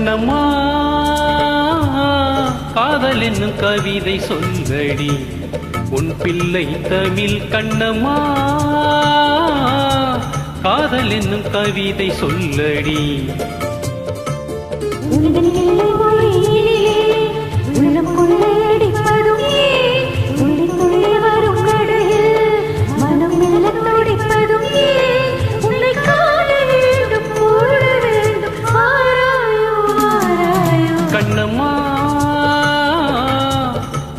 கண்ணம்மா காதல் என்னும் கவிதை சொல்லடி உன் பிள்ளை தமிழ் கண்ணம்மா காதல் என்னும் கவிதை சொல்லடி கண்ணம்மா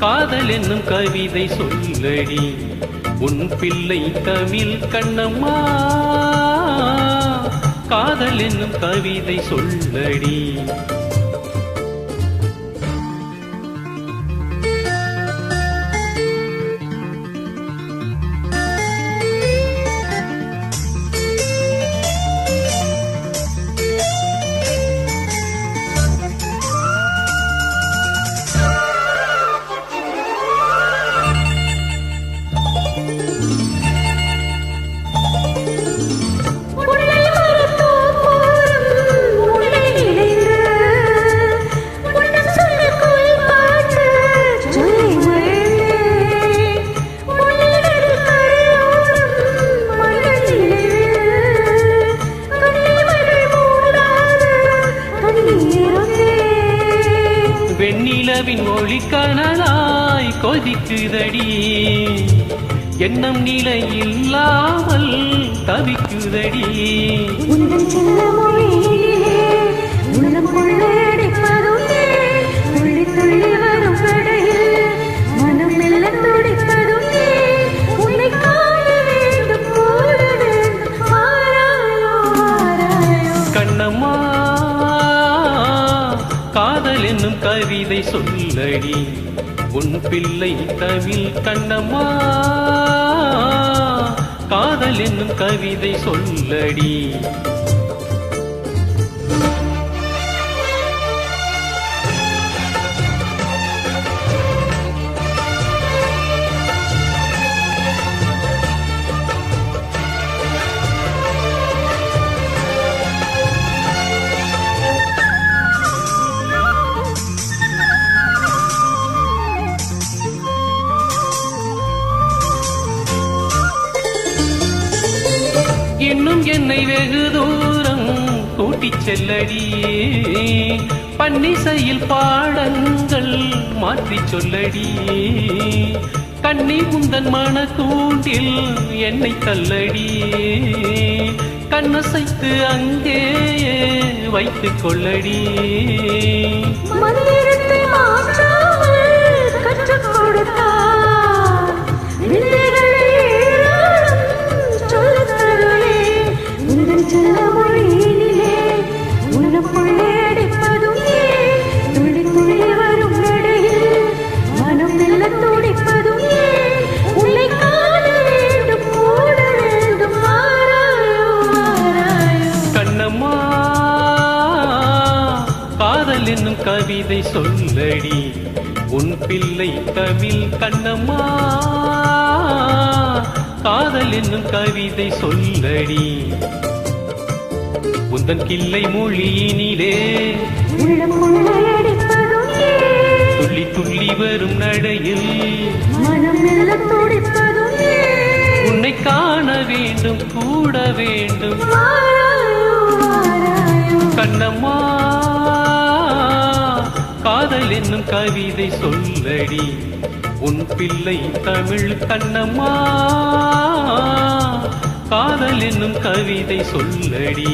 காதல் என்னும் கவிதை சொல்லடி உன் பிள்ளை தமிழ் கண்ணம்மா காதல் என்னும் கவிதை சொல்லடி வெண்ணிலவின் ஒளி கனலாய் கொதிக்குதடி எண்ணம் நிலை இல்லாமல் தவிக்குதடி கண்ணம்மா காதல் என்னும் கவிதை சொல்லடி உன் பிள்ளை தமிழ் கண்ணம்மா காதல் என்னும் கவிதை சொல்லடி இன்னும் என்னை வெகு தூரம் கூட்டிச் செல்லடி பன்னிசையில் பாடங்கள் மாற்றிச் சொல்லடி கண்ணி முந்தன் மன கூண்டில் என்னை தள்ளடி கண்ணசைத்து அங்கே வைத்துக் கொள்ளடி கற்றுக் கொடுத்தார் காதல் என்னும் கவிதை சொல்லடி உன் பிள்ளை தமிழ் கண்ணம்மா காதல் என்னும் கவிதை சொல்லடி உந்தன் கிள்ளை மொழியினிலே துள்ளி துள்ளி வரும் நடையில் உன்னை காண வேண்டும் கூட வேண்டும் கண்ணம்மா காதல் என்னும் கவிதை சொல்லடி உன் பிள்ளை தமிழ் கண்ணம்மா காதல் என்னும் கவிதை சொல்லடி